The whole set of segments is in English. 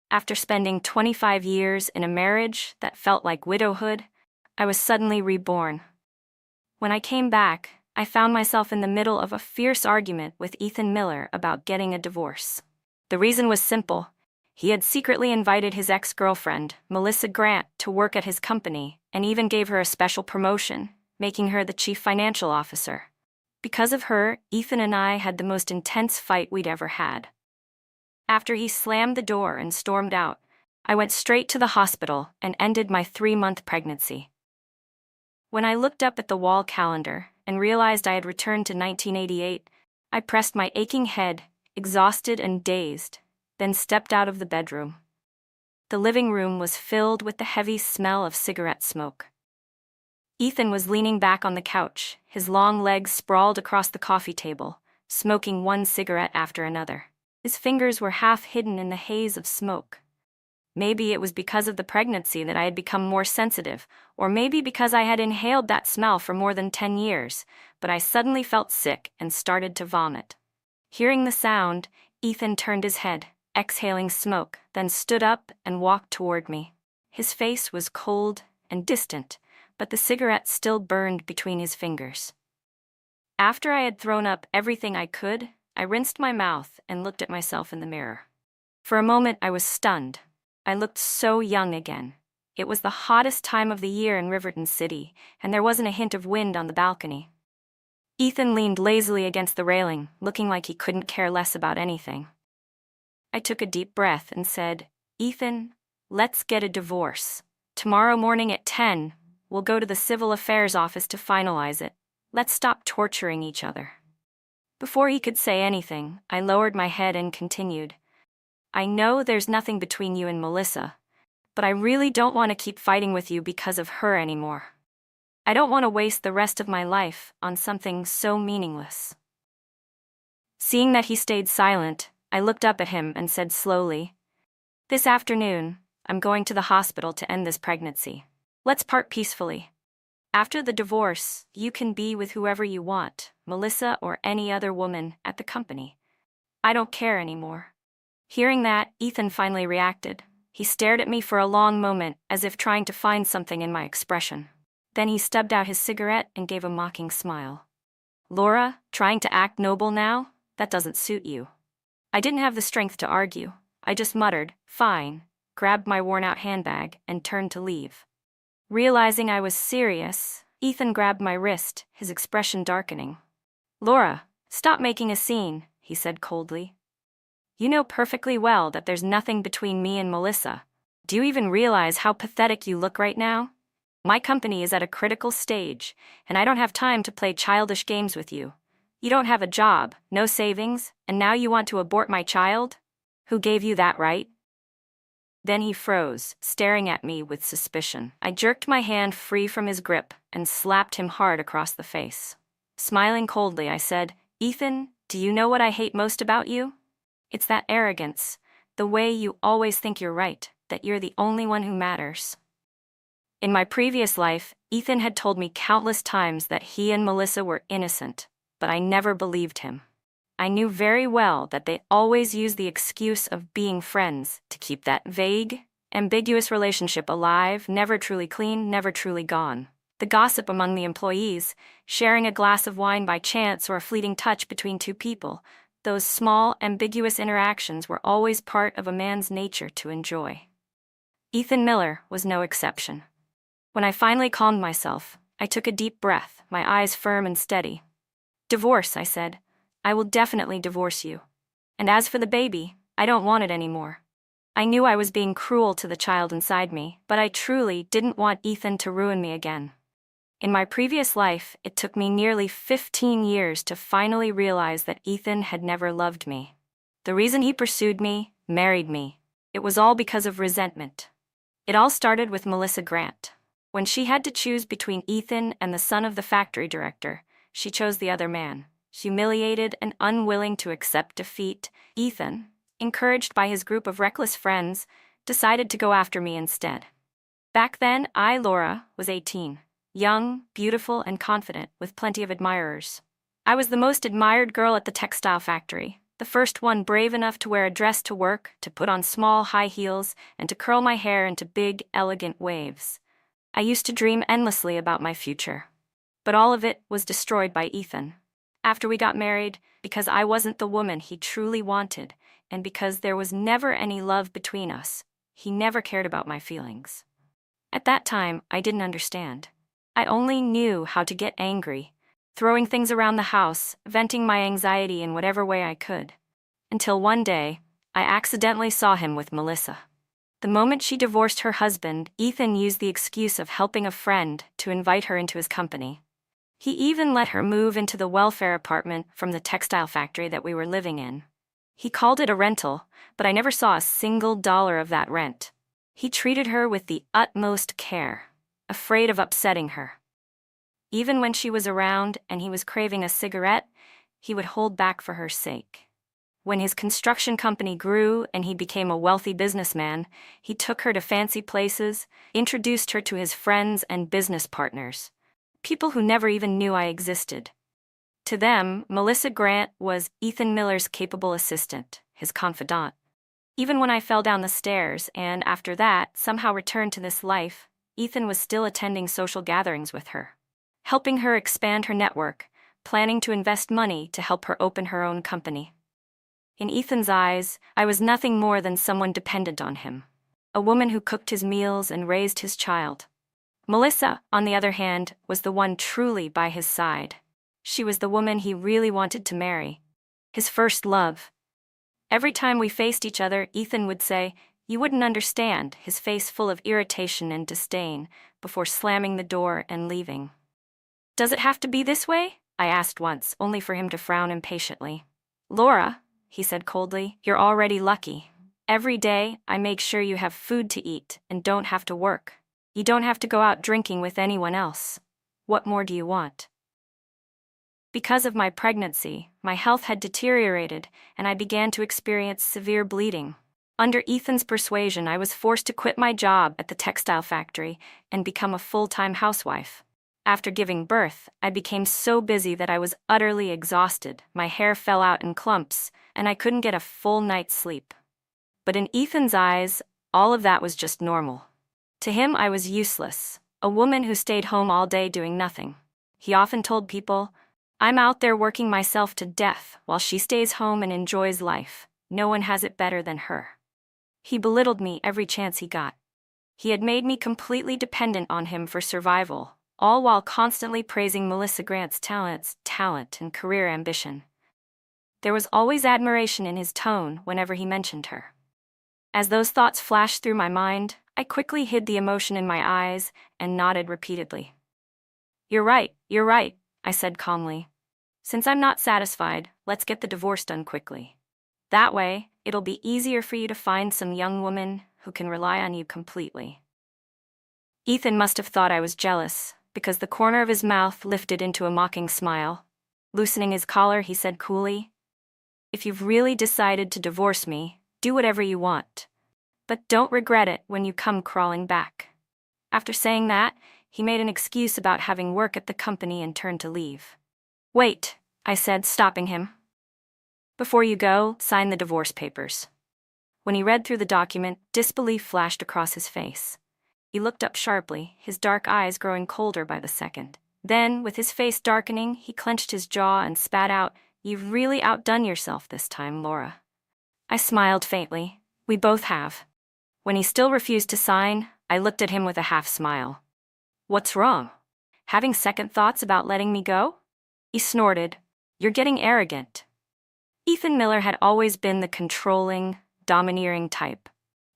After spending 25 years in a marriage that felt like widowhood, I was suddenly reborn. When I came back, I found myself in the middle of a fierce argument with Ethan Miller about getting a divorce. The reason was simple. He had secretly invited his ex-girlfriend, Melissa Grant, to work at his company and even gave her a special promotion, making her the chief financial officer. Because of her, Ethan and I had the most intense fight we'd ever had. After he slammed the door and stormed out, I went straight to the hospital and ended my 3-month pregnancy. When I looked up at the wall calendar and realized I had returned to 1988, I pressed my aching head, exhausted and dazed, then stepped out of the bedroom. The living room was filled with the heavy smell of cigarette smoke. Ethan was leaning back on the couch, his long legs sprawled across the coffee table, smoking one cigarette after another. His fingers were half hidden in the haze of smoke. Maybe it was because of the pregnancy that I had become more sensitive, or maybe because I had inhaled that smell for more than 10 years, but I suddenly felt sick and started to vomit. Hearing the sound, Ethan turned his head, exhaling smoke, then stood up and walked toward me. His face was cold and distant, but the cigarette still burned between his fingers. After I had thrown up everything I could, I rinsed my mouth and looked at myself in the mirror. For a moment I was stunned. I looked so young again. It was the hottest time of the year in Riverton City, and there wasn't a hint of wind on the balcony. Ethan leaned lazily against the railing, looking like he couldn't care less about anything. I took a deep breath and said, "Ethan, let's get a divorce. Tomorrow morning at 10, we'll go to the civil affairs office to finalize it. Let's stop torturing each other." Before he could say anything, I lowered my head and continued, "I know there's nothing between you and Melissa, but I really don't want to keep fighting with you because of her anymore. I don't want to waste the rest of my life on something so meaningless." Seeing that he stayed silent, I looked up at him and said slowly, "This afternoon, I'm going to the hospital to end this pregnancy. Let's part peacefully. After the divorce, you can be with whoever you want, Melissa or any other woman at the company. I don't care anymore." Hearing that, Ethan finally reacted. He stared at me for a long moment, as if trying to find something in my expression. Then he stubbed out his cigarette and gave a mocking smile. "Laura, trying to act noble now? That doesn't suit you." I didn't have the strength to argue. I just muttered, "Fine," grabbed my worn-out handbag, and turned to leave. Realizing I was serious, Ethan grabbed my wrist, his expression darkening. "Laura, stop making a scene," he said coldly. "You know perfectly well that there's nothing between me and Melissa. Do you even realize how pathetic you look right now? My company is at a critical stage, and I don't have time to play childish games with you. You don't have a job, no savings, and now you want to abort my child? Who gave you that right?" Then he froze, staring at me with suspicion. I jerked my hand free from his grip and slapped him hard across the face. Smiling coldly, I said, "Ethan, do you know what I hate most about you? It's that arrogance, the way you always think you're right, that you're the only one who matters." In my previous life, Ethan had told me countless times that he and Melissa were innocent, but I never believed him. I knew very well that they always used the excuse of being friends to keep that vague, ambiguous relationship alive, never truly clean, never truly gone. The gossip among the employees, sharing a glass of wine by chance or a fleeting touch between two people, those small, ambiguous interactions were always part of a man's nature to enjoy. Ethan Miller was no exception. When I finally calmed myself, I took a deep breath, my eyes firm and steady. "Divorce," I said. "I will definitely divorce you. And as for the baby, I don't want it anymore." I knew I was being cruel to the child inside me, but I truly didn't want Ethan to ruin me again. In my previous life, it took me nearly 15 years to finally realize that Ethan had never loved me. The reason he pursued me, married me, it was all because of resentment. It all started with Melissa Grant. When she had to choose between Ethan and the son of the factory director, she chose the other man. Humiliated and unwilling to accept defeat, Ethan, encouraged by his group of reckless friends, decided to go after me instead. Back then, I, Laura, was 18, young, beautiful, and confident, with plenty of admirers. I was the most admired girl at the textile factory, The first one brave enough to wear a dress to work, to put on small high heels, and to curl my hair into big, elegant waves. I used to dream endlessly about my future. But all of it was destroyed by Ethan. After we got married, because I wasn't the woman he truly wanted, and because there was never any love between us, he never cared about my feelings. At that time, I didn't understand. I only knew how to get angry, throwing things around the house, venting my anxiety in whatever way I could. Until one day, I accidentally saw him with Melissa. The moment she divorced her husband, Ethan used the excuse of helping a friend to invite her into his company. He even let her move into the welfare apartment from the textile factory that we were living in. He called it a rental, but I never saw a single dollar of that rent. He treated her with the utmost care, afraid of upsetting her. Even when she was around and he was craving a cigarette, he would hold back for her sake. When his construction company grew and he became a wealthy businessman, he took her to fancy places, introduced her to his friends and business partners, people who never even knew I existed. To them, Melissa Grant was Ethan Miller's capable assistant, his confidant. Even when I fell down the stairs and, after that, somehow returned to this life, Ethan was still attending social gatherings with her, helping her expand her network, planning to invest money to help her open her own company. In Ethan's eyes, I was nothing more than someone dependent on him, a woman who cooked his meals and raised his child. Melissa, on the other hand, was the one truly by his side. She was the woman he really wanted to marry, his first love. Every time we faced each other, Ethan would say, "You wouldn't understand," his face full of irritation and disdain, before slamming the door and leaving. "Does it have to be this way?" I asked once, only for him to frown impatiently. "Laura," he said coldly, "you're already lucky. Every day, I make sure you have food to eat and don't have to work. You don't have to go out drinking with anyone else. What more do you want?" Because of my pregnancy, my health had deteriorated, and I began to experience severe bleeding. Under Ethan's persuasion, I was forced to quit my job at the textile factory and become a full-time housewife. After giving birth, I became so busy that I was utterly exhausted, my hair fell out in clumps, and I couldn't get a full night's sleep. But in Ethan's eyes, all of that was just normal. To him, I was useless, a woman who stayed home all day doing nothing. He often told people, "I'm out there working myself to death while she stays home and enjoys life. No one has it better than her." He belittled me every chance he got. He had made me completely dependent on him for survival, all while constantly praising Melissa Grant's talent, and career ambition. There was always admiration in his tone whenever he mentioned her. As those thoughts flashed through my mind, I quickly hid the emotion in my eyes and nodded repeatedly. You're right," I said calmly. "Since I'm not satisfied, let's get the divorce done quickly. That way, it'll be easier for you to find some young woman who can rely on you completely." Ethan must have thought I was jealous, because the corner of his mouth lifted into a mocking smile. Loosening his collar, he said coolly, "If you've really decided to divorce me, do whatever you want. But don't regret it when you come crawling back." After saying that, he made an excuse about having work at the company and turned to leave. "Wait," I said, stopping him. "Before you go, sign the divorce papers." When he read through the document, disbelief flashed across his face. He looked up sharply, his dark eyes growing colder by the second. Then, with his face darkening, he clenched his jaw and spat out, "You've really outdone yourself this time, Laura." I smiled faintly. We both have. When he still refused to sign, I looked at him with a half smile. "What's wrong? Having second thoughts about letting me go?" He snorted. "You're getting arrogant." Ethan Miller had always been the controlling, domineering type,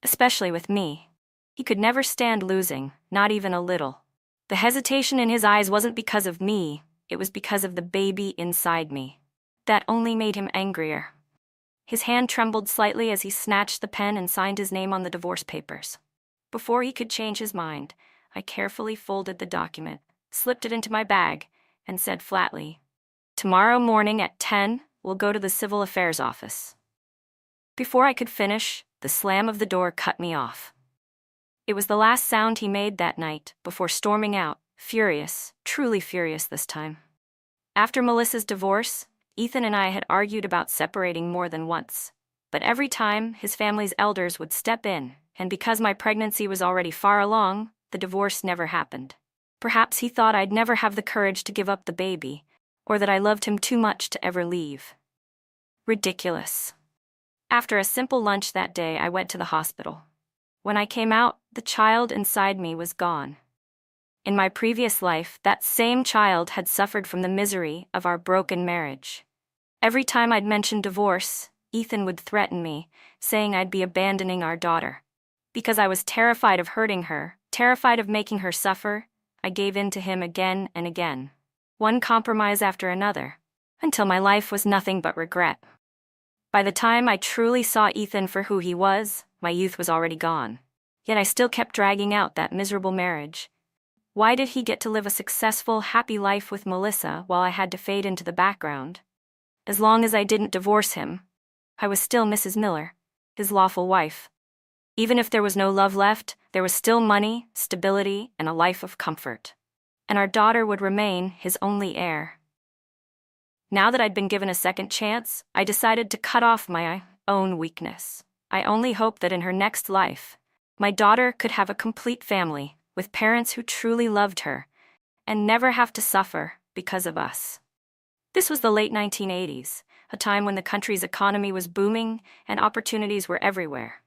especially with me. He could never stand losing, not even a little. The hesitation in his eyes wasn't because of me, it was because of the baby inside me. That only made him angrier. His hand trembled slightly as he snatched the pen and signed his name on the divorce papers. Before he could change his mind, I carefully folded the document, slipped it into my bag, and said flatly, "Tomorrow morning at 10, we'll go to the Civil Affairs office." Before I could finish, the slam of the door cut me off. It was the last sound he made that night, before storming out, furious, truly furious this time. After Melissa's divorce, Ethan and I had argued about separating more than once. But every time, his family's elders would step in, and because my pregnancy was already far along, the divorce never happened. Perhaps he thought I'd never have the courage to give up the baby, or that I loved him too much to ever leave. Ridiculous. After a simple lunch that day, I went to the hospital. When I came out, the child inside me was gone. In my previous life, that same child had suffered from the misery of our broken marriage. Every time I'd mention divorce, Ethan would threaten me, saying I'd be abandoning our daughter. Because I was terrified of hurting her, terrified of making her suffer, I gave in to him again and again. One compromise after another, until my life was nothing but regret. By the time I truly saw Ethan for who he was, my youth was already gone. Yet I still kept dragging out that miserable marriage. Why did he get to live a successful, happy life with Melissa while I had to fade into the background? As long as I didn't divorce him, I was still Mrs. Miller, his lawful wife. Even if there was no love left, there was still money, stability, and a life of comfort. And our daughter would remain his only heir. Now that I'd been given a second chance, I decided to cut off my own weakness. I only hoped that in her next life, my daughter could have a complete family, with parents who truly loved her, and never have to suffer because of us. This was the late 1980s, a time when the country's economy was booming and opportunities were everywhere.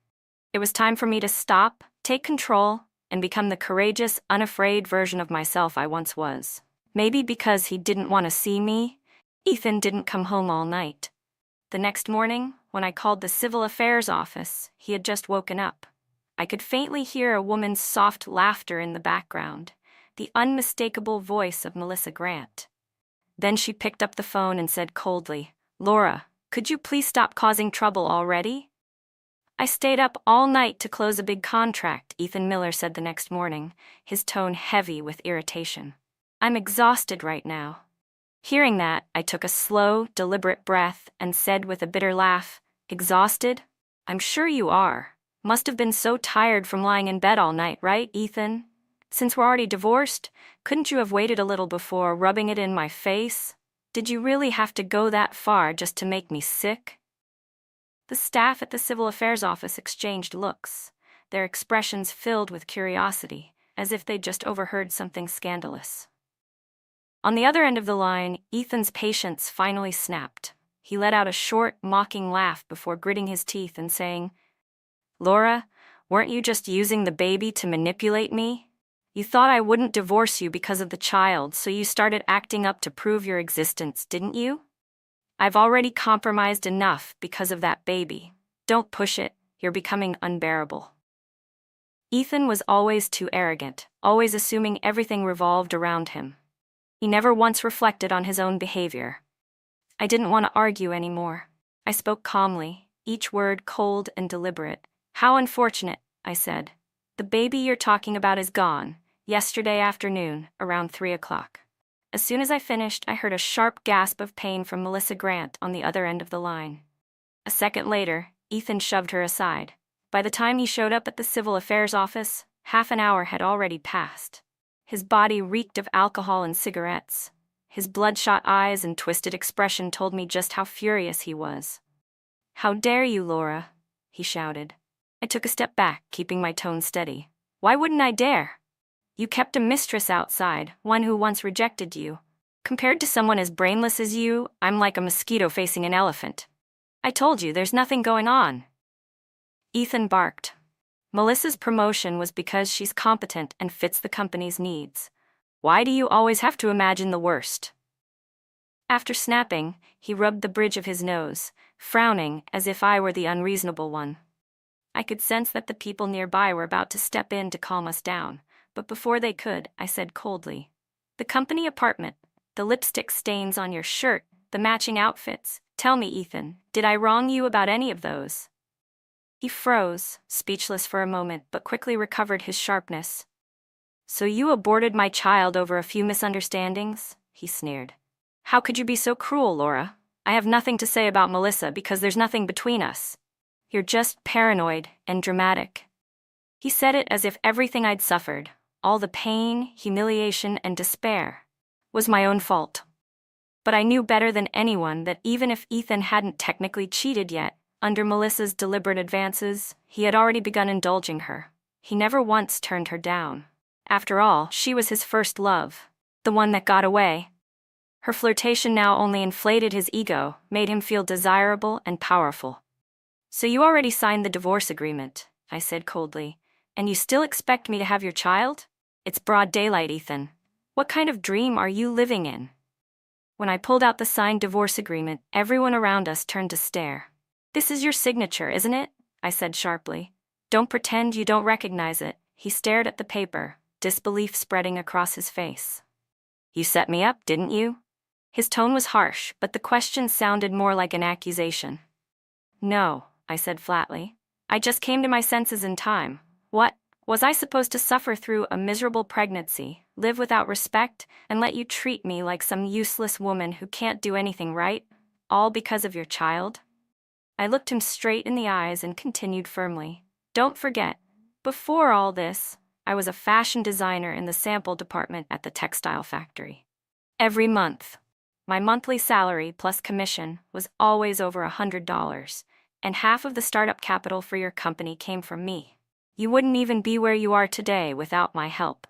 It was time for me to stop, take control, and become the courageous, unafraid version of myself I once was. Maybe because he didn't want to see me, Ethan didn't come home all night. The next morning, when I called the Civil Affairs office, he had just woken up. I could faintly hear a woman's soft laughter in the background, the unmistakable voice of Melissa Grant. Then she picked up the phone and said coldly, "Laura, could you please stop causing trouble already?" "I stayed up all night to close a big contract," Ethan Miller said the next morning, his tone heavy with irritation. "I'm exhausted right now." Hearing that, I took a slow, deliberate breath and said with a bitter laugh, "Exhausted? I'm sure you are. Must have been so tired from lying in bed all night, right, Ethan? Since we're already divorced, couldn't you have waited a little before rubbing it in my face? Did you really have to go that far just to make me sick?" The staff at the Civil Affairs office exchanged looks, their expressions filled with curiosity, as if they'd just overheard something scandalous. On the other end of the line, Ethan's patience finally snapped. He let out a short, mocking laugh before gritting his teeth and saying, "Laura, weren't you just using the baby to manipulate me? You thought I wouldn't divorce you because of the child, so you started acting up to prove your existence, didn't you? I've already compromised enough because of that baby. Don't push it, you're becoming unbearable." Ethan was always too arrogant, always assuming everything revolved around him. He never once reflected on his own behavior. I didn't want to argue anymore. I spoke calmly, each word cold and deliberate. "How unfortunate," I said. "The baby you're talking about is gone, yesterday afternoon, around 3 o'clock. As soon as I finished, I heard a sharp gasp of pain from Melissa Grant on the other end of the line. A second later, Ethan shoved her aside. By the time he showed up at the Civil Affairs office, half an hour had already passed. His body reeked of alcohol and cigarettes. His bloodshot eyes and twisted expression told me just how furious he was. "How dare you, Laura?" he shouted. I took a step back, keeping my tone steady. "Why wouldn't I dare? You kept a mistress outside, one who once rejected you. Compared to someone as brainless as you, I'm like a mosquito facing an elephant. I told you, there's nothing going on." Ethan barked. "Melissa's promotion was because she's competent and fits the company's needs. Why do you always have to imagine the worst?" After snapping, he rubbed the bridge of his nose, frowning as if I were the unreasonable one. I could sense that the people nearby were about to step in to calm us down, but before they could, I said coldly, "The company apartment, the lipstick stains on your shirt, the matching outfits. Tell me, Ethan, did I wrong you about any of those?" He froze, speechless for a moment, but quickly recovered his sharpness. "So you aborted my child over a few misunderstandings?" he sneered. "How could you be so cruel, Laura? I have nothing to say about Melissa because there's nothing between us. You're just paranoid and dramatic." He said it as if everything I'd suffered, all the pain, humiliation, and despair, was my own fault. But I knew better than anyone that even if Ethan hadn't technically cheated yet, under Melissa's deliberate advances, he had already begun indulging her. He never once turned her down. After all, she was his first love, the one that got away. Her flirtation now only inflated his ego, made him feel desirable and powerful. "So you already signed the divorce agreement," I said coldly, "and you still expect me to have your child? It's broad daylight, Ethan. What kind of dream are you living in?" When I pulled out the signed divorce agreement, everyone around us turned to stare. "This is your signature, isn't it?" I said sharply. "Don't pretend you don't recognize it." He stared at the paper, disbelief spreading across his face. "You set me up, didn't you?" His tone was harsh, but the question sounded more like an accusation. "No," I said flatly. "I just came to my senses in time. What, was I supposed to suffer through a miserable pregnancy, live without respect, and let you treat me like some useless woman who can't do anything right, all because of your child?" I looked him straight in the eyes and continued firmly. "Don't forget, before all this, I was a fashion designer in the sample department at the textile factory. Every month, my monthly salary plus commission was always over $100, and half of the startup capital for your company came from me. You wouldn't even be where you are today without my help.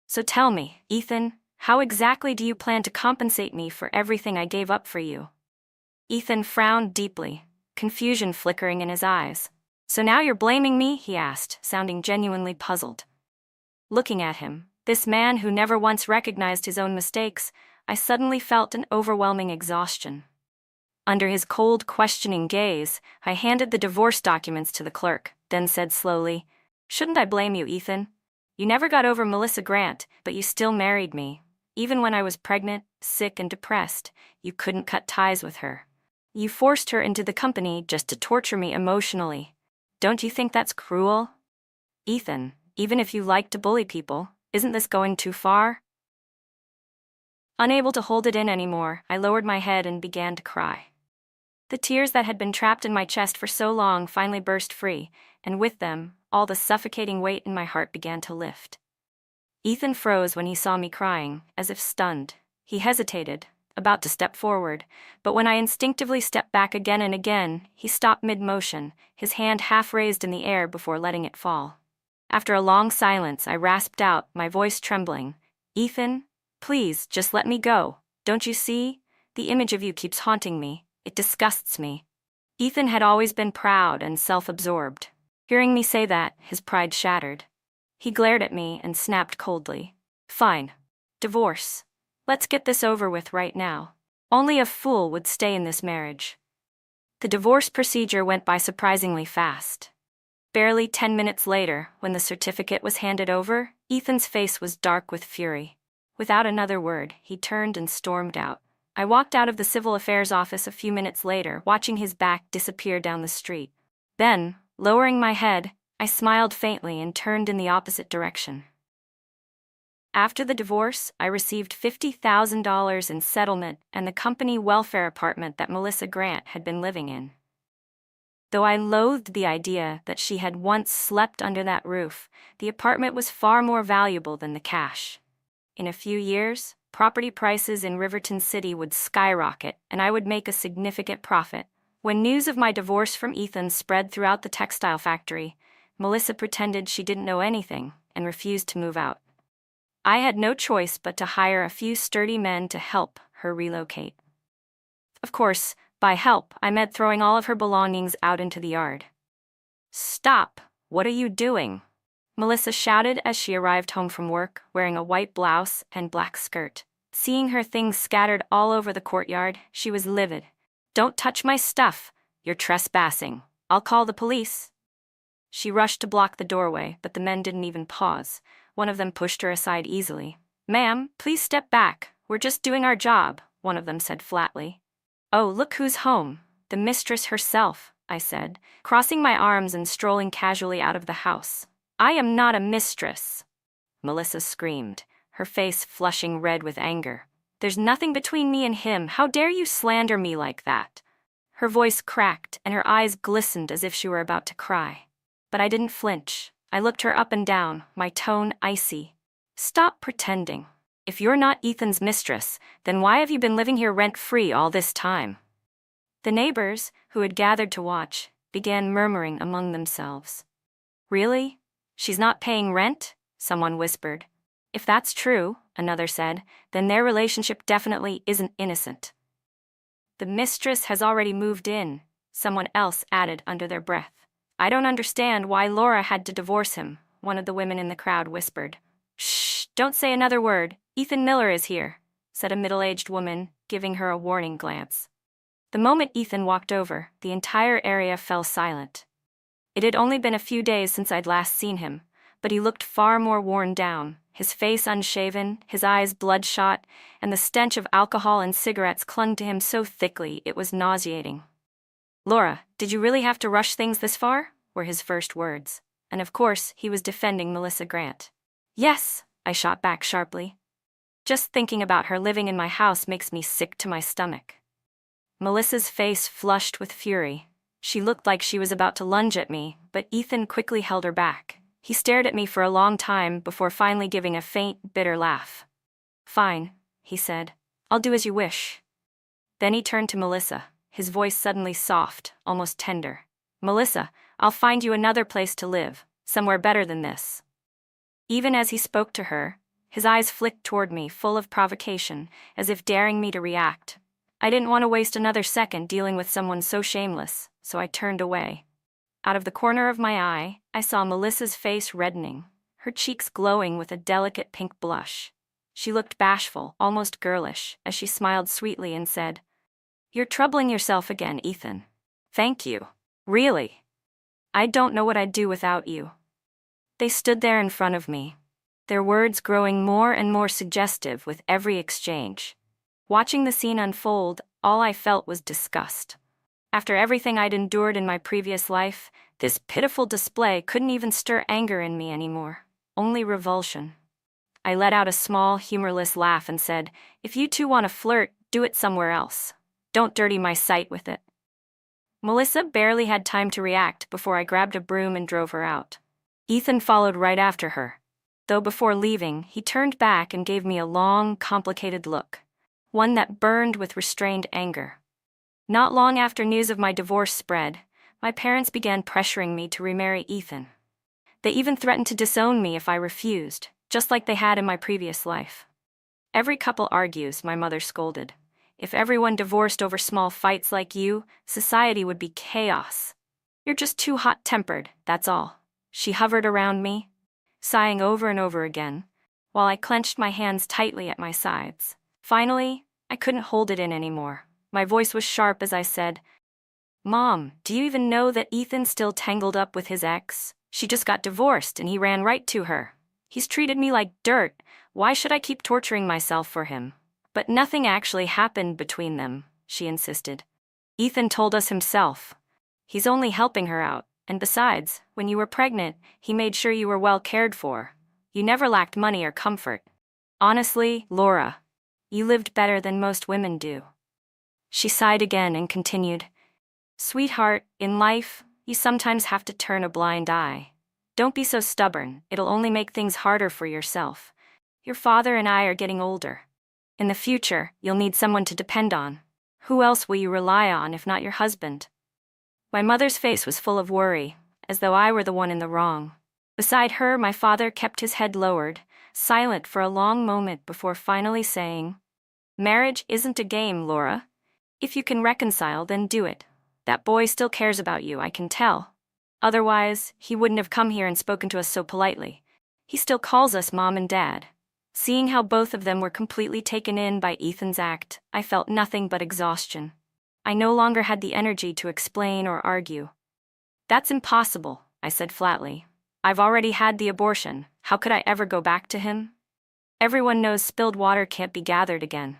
So tell me, Ethan, how exactly do you plan to compensate me for everything I gave up for you?" Ethan frowned deeply, confusion flickering in his eyes. "So now you're blaming me?" he asked, sounding genuinely puzzled. Looking at him, this man who never once recognized his own mistakes, I suddenly felt an overwhelming exhaustion. Under his cold, questioning gaze, I handed the divorce documents to the clerk, then said slowly, "Shouldn't I blame you, Ethan? You never got over Melissa Grant, but you still married me. Even when I was pregnant, sick, and depressed, you couldn't cut ties with her. You forced her into the company just to torture me emotionally. Don't you think that's cruel? Ethan, even if you like to bully people, isn't this going too far?" Unable to hold it in anymore, I lowered my head and began to cry. The tears that had been trapped in my chest for so long finally burst free, and with them, all the suffocating weight in my heart began to lift. Ethan froze when he saw me crying, as if stunned. He hesitated, about to step forward, but when I instinctively stepped back again and again, he stopped mid-motion, his hand half raised in the air before letting it fall. After a long silence, I rasped out, my voice trembling, "Ethan, please, just let me go. Don't you see? The image of you keeps haunting me. It disgusts me." Ethan had always been proud and self-absorbed. Hearing me say that, his pride shattered. He glared at me and snapped coldly, "Fine. Divorce. Let's get this over with right now. Only a fool would stay in this marriage." The divorce procedure went by surprisingly fast. Barely 10 minutes later, when the certificate was handed over, Ethan's face was dark with fury. Without another word, he turned and stormed out. I walked out of the civil affairs office a few minutes later, watching his back disappear down the street. Then, lowering my head, I smiled faintly and turned in the opposite direction. After the divorce, I received $50,000 in settlement and the company welfare apartment that Melissa Grant had been living in. Though I loathed the idea that she had once slept under that roof, the apartment was far more valuable than the cash. In a few years, property prices in Riverton City would skyrocket, and I would make a significant profit. When news of my divorce from Ethan spread throughout the textile factory, Melissa pretended she didn't know anything and refused to move out. I had no choice but to hire a few sturdy men to help her relocate. Of course, by help, I meant throwing all of her belongings out into the yard. "Stop! What are you doing?" Melissa shouted as she arrived home from work, wearing a white blouse and black skirt. Seeing her things scattered all over the courtyard, she was livid. "Don't touch my stuff! You're trespassing. I'll call the police." She rushed to block the doorway, but the men didn't even pause. One of them pushed her aside easily. "Ma'am, please step back. We're just doing our job," one of them said flatly. "Oh, look who's home. The mistress herself," I said, crossing my arms and strolling casually out of the house. "I am not a mistress," Melissa screamed, her face flushing red with anger. "There's nothing between me and him. How dare you slander me like that?" Her voice cracked and her eyes glistened as if she were about to cry. But I didn't flinch. I looked her up and down, my tone icy. "Stop pretending. If you're not Ethan's mistress, then why have you been living here rent-free all this time? The neighbors, who had gathered to watch, began murmuring among themselves. Really? She's not paying rent? Someone whispered. If that's true, another said, then their relationship definitely isn't innocent. The mistress has already moved in, someone else added under their breath. I don't understand why Laura had to divorce him, one of the women in the crowd whispered. Shh, don't say another word, Ethan Miller is here, said a middle-aged woman, giving her a warning glance. The moment Ethan walked over, the entire area fell silent. It had only been a few days since I'd last seen him, but he looked far more worn down, his face unshaven, his eyes bloodshot, and the stench of alcohol and cigarettes clung to him so thickly it was nauseating. Laura, did you really have to rush things this far? Were his first words, and of course he was defending Melissa Grant. Yes, I shot back sharply. Just thinking about her living in my house makes me sick to my stomach. Melissa's face flushed with fury. She looked like she was about to lunge at me, but Ethan quickly held her back. He stared at me for a long time before finally giving a faint, bitter laugh. Fine, he said. I'll do as you wish. Then he turned to Melissa, his voice suddenly soft, almost tender. Melissa, I'll find you another place to live, somewhere better than this. Even as he spoke to her, his eyes flicked toward me, full of provocation, as if daring me to react. I didn't want to waste another second dealing with someone so shameless, so I turned away. Out of the corner of my eye, I saw Melissa's face reddening, her cheeks glowing with a delicate pink blush. She looked bashful, almost girlish, as she smiled sweetly and said, You're troubling yourself again, Ethan. Thank you. Really. I don't know what I'd do without you. They stood there in front of me, their words growing more and more suggestive with every exchange. Watching the scene unfold, all I felt was disgust. After everything I'd endured in my previous life, this pitiful display couldn't even stir anger in me anymore, only revulsion. I let out a small, humorless laugh and said, If you two want to flirt, do it somewhere else. Don't dirty my sight with it. Melissa barely had time to react before I grabbed a broom and drove her out. Ethan followed right after her, though before leaving, he turned back and gave me a long, complicated look, one that burned with restrained anger. Not long after news of my divorce spread, my parents began pressuring me to remarry Ethan. They even threatened to disown me if I refused, just like they had in my previous life. Every couple argues, my mother scolded. If everyone divorced over small fights like you, society would be chaos. You're just too hot-tempered, that's all. She hovered around me, sighing over and over again, while I clenched my hands tightly at my sides. Finally, I couldn't hold it in anymore. My voice was sharp as I said, Mom, do you even know that Ethan's still tangled up with his ex? She just got divorced and he ran right to her. He's treated me like dirt. Why should I keep torturing myself for him? But nothing actually happened between them, she insisted. Ethan told us himself. He's only helping her out, and besides, when you were pregnant, he made sure you were well cared for. You never lacked money or comfort. Honestly, Laura, you lived better than most women do. She sighed again and continued, Sweetheart, in life, you sometimes have to turn a blind eye. Don't be so stubborn, it'll only make things harder for yourself. Your father and I are getting older. In the future, you'll need someone to depend on. Who else will you rely on if not your husband? My mother's face was full of worry, as though I were the one in the wrong. Beside her, my father kept his head lowered, silent for a long moment before finally saying, Marriage isn't a game, Laura. If you can reconcile, then do it. That boy still cares about you, I can tell. Otherwise, he wouldn't have come here and spoken to us so politely. He still calls us Mom and Dad. Seeing how both of them were completely taken in by Ethan's act, I felt nothing but exhaustion. I no longer had the energy to explain or argue. That's impossible, I said flatly. I've already had the abortion. How could I ever go back to him? Everyone knows spilled water can't be gathered again.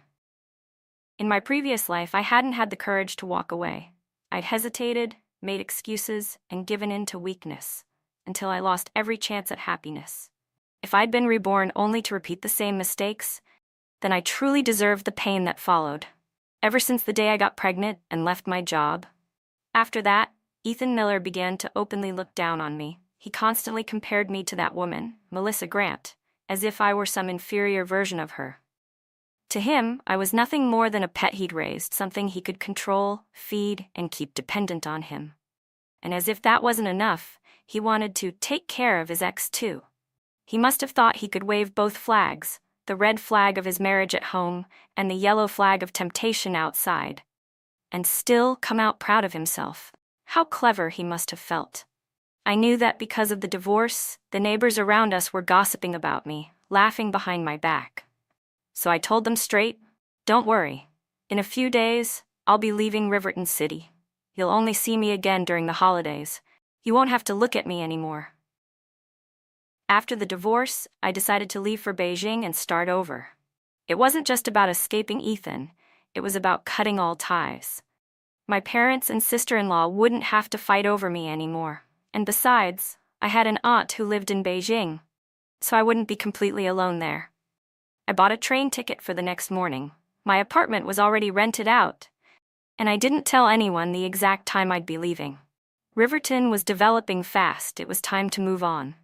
In my previous life, I hadn't had the courage to walk away. I'd hesitated, made excuses, and given in to weakness, until I lost every chance at happiness. If I'd been reborn only to repeat the same mistakes, then I truly deserved the pain that followed. Ever since the day I got pregnant and left my job. After that, Ethan Miller began to openly look down on me. He constantly compared me to that woman, Melissa Grant, as if I were some inferior version of her. To him, I was nothing more than a pet he'd raised, something he could control, feed, and keep dependent on him. And as if that wasn't enough, he wanted to take care of his ex too. He must have thought he could wave both flags, the red flag of his marriage at home and the yellow flag of temptation outside, and still come out proud of himself. How clever he must have felt. I knew that because of the divorce, the neighbors around us were gossiping about me, laughing behind my back. So I told them straight, "Don't worry. In a few days, I'll be leaving Riverton City. You'll only see me again during the holidays. You won't have to look at me anymore." After the divorce, I decided to leave for Beijing and start over. It wasn't just about escaping Ethan, it was about cutting all ties. My parents and sister-in-law wouldn't have to fight over me anymore, and besides, I had an aunt who lived in Beijing, so I wouldn't be completely alone there. I bought a train ticket for the next morning. My apartment was already rented out, and I didn't tell anyone the exact time I'd be leaving. Riverton was developing fast, it was time to move on.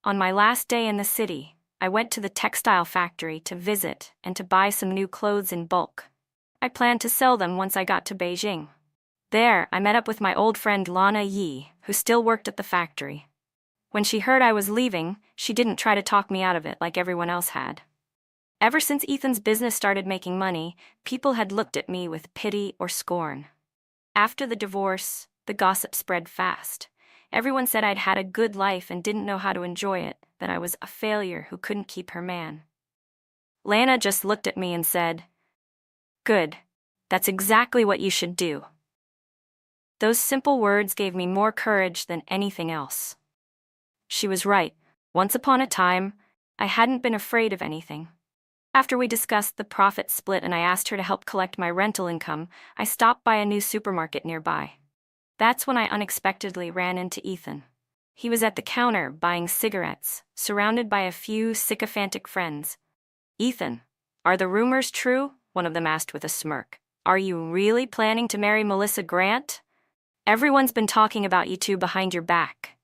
On my last day in the city, I went to the textile factory to visit and to buy some new clothes in bulk. I planned to sell them once I got to Beijing. There, I met up with my old friend Lana Yi, who still worked at the factory. When she heard I was leaving, she didn't try to talk me out of it like everyone else had. Ever since Ethan's business started making money, people had looked at me with pity or scorn. After the divorce, the gossip spread fast. Everyone said I'd had a good life and didn't know how to enjoy it, that I was a failure who couldn't keep her man. Lana just looked at me and said, "Good. That's exactly what you should do." Those simple words gave me more courage than anything else. She was right. Once upon a time, I hadn't been afraid of anything. After we discussed the profit split and I asked her to help collect my rental income, I stopped by a new supermarket nearby. That's when I unexpectedly ran into Ethan. He was at the counter buying cigarettes, surrounded by a few sycophantic friends. "Ethan, are the rumors true?" one of them asked with a smirk. "Are you really planning to marry Melissa Grant? Everyone's been talking about you two behind your back."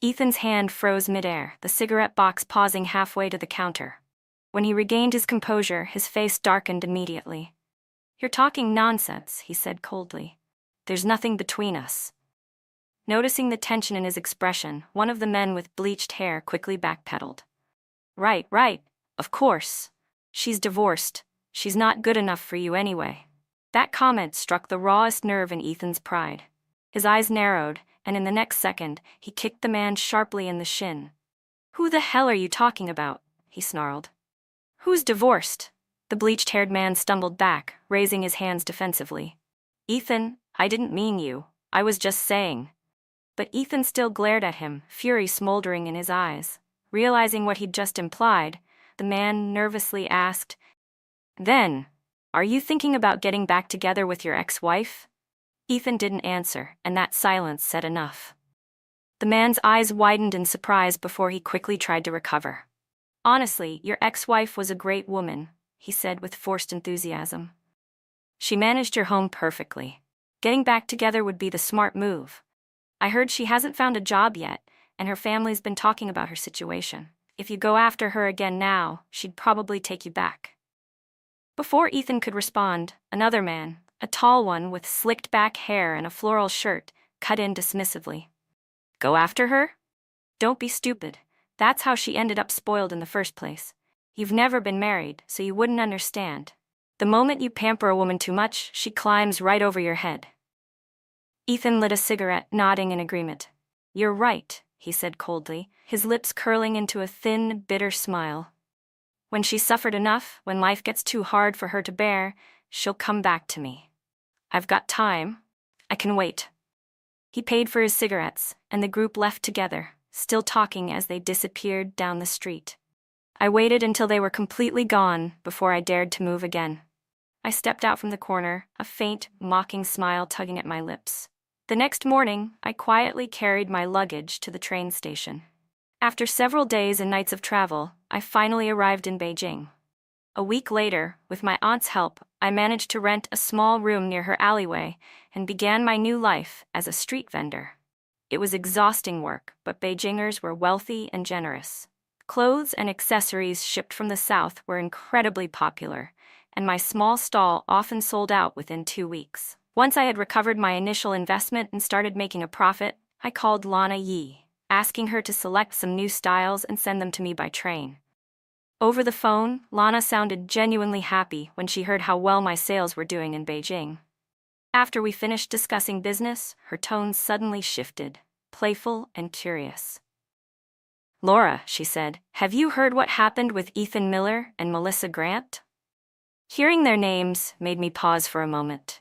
Ethan's hand froze midair, the cigarette box pausing halfway to the counter. When he regained his composure, his face darkened immediately. "You're talking nonsense," he said coldly. "There's nothing between us." Noticing the tension in his expression, one of the men with bleached hair quickly backpedaled. Right, of course. She's divorced. She's not good enough for you anyway." That comment struck the rawest nerve in Ethan's pride. His eyes narrowed, and in the next second, he kicked the man sharply in the shin. "Who the hell are you talking about?" he snarled. "Who's divorced?" The bleached-haired man stumbled back, raising his hands defensively. "Ethan, I didn't mean you. I was just saying." But Ethan still glared at him, fury smoldering in his eyes. Realizing what he'd just implied, the man nervously asked, "Then, are you thinking about getting back together with your ex-wife?" Ethan didn't answer, and that silence said enough. The man's eyes widened in surprise before he quickly tried to recover. "Honestly, your ex-wife was a great woman," he said with forced enthusiasm. "She managed your home perfectly. Getting back together would be the smart move. I heard she hasn't found a job yet, and her family's been talking about her situation. If you go after her again now, she'd probably take you back." Before Ethan could respond, another man, a tall one with slicked back hair and a floral shirt, cut in dismissively. "Go after her? Don't be stupid. That's how she ended up spoiled in the first place. You've never been married, so you wouldn't understand. The moment you pamper a woman too much, she climbs right over your head." Ethan lit a cigarette, nodding in agreement. "You're right," he said coldly, his lips curling into a thin, bitter smile. "When she's suffered enough, when life gets too hard for her to bear, she'll come back to me. I've got time. I can wait." He paid for his cigarettes, and the group left together, still talking as they disappeared down the street. I waited until they were completely gone before I dared to move again. I stepped out from the corner, a faint, mocking smile tugging at my lips. The next morning, I quietly carried my luggage to the train station. After several days and nights of travel, I finally arrived in Beijing. A week later, with my aunt's help, I managed to rent a small room near her alleyway and began my new life as a street vendor. It was exhausting work, but Beijingers were wealthy and generous. Clothes and accessories shipped from the South were incredibly popular, and my small stall often sold out within 2 weeks. Once I had recovered my initial investment and started making a profit, I called Lana Yi, asking her to select some new styles and send them to me by train. Over the phone, Lana sounded genuinely happy when she heard how well my sales were doing in Beijing. After we finished discussing business, her tone suddenly shifted, playful and curious. "Laura," she said, "have you heard what happened with Ethan Miller and Melissa Grant?" Hearing their names made me pause for a moment.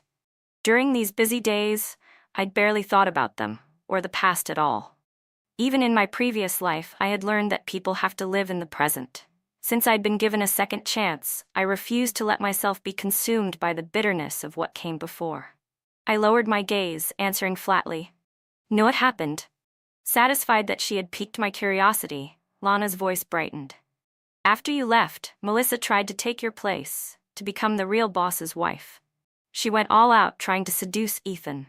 During these busy days, I'd barely thought about them, or the past at all. Even in my previous life, I had learned that people have to live in the present. Since I'd been given a second chance, I refused to let myself be consumed by the bitterness of what came before. I lowered my gaze, answering flatly, "Know what happened?" Satisfied that she had piqued my curiosity, Lana's voice brightened. "After you left, Melissa tried to take your place, to become the real boss's wife. She went all out trying to seduce Ethan.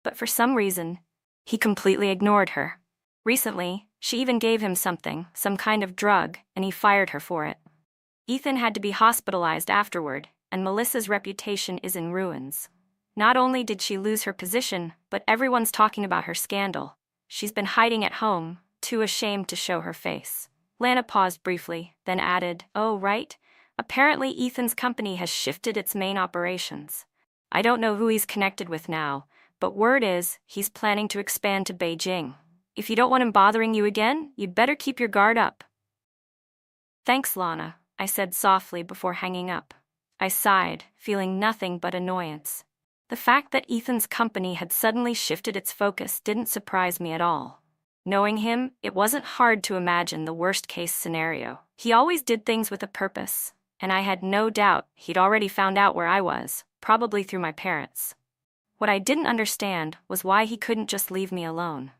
But for some reason, he completely ignored her. Recently, she even gave him something, some kind of drug, and he fired her for it. Ethan had to be hospitalized afterward, and Melissa's reputation is in ruins. Not only did she lose her position, but everyone's talking about her scandal. She's been hiding at home, too ashamed to show her face." Lana paused briefly, then added, "Oh, right. Apparently Ethan's company has shifted its main operations. I don't know who he's connected with now, but word is he's planning to expand to Beijing. If you don't want him bothering you again, you'd better keep your guard up." "Thanks, Lana," I said softly before hanging up. I sighed, feeling nothing but annoyance. The fact that Ethan's company had suddenly shifted its focus didn't surprise me at all. Knowing him, it wasn't hard to imagine the worst-case scenario. He always did things with a purpose, and I had no doubt he'd already found out where I was, probably through my parents. What I didn't understand was why he couldn't just leave me alone.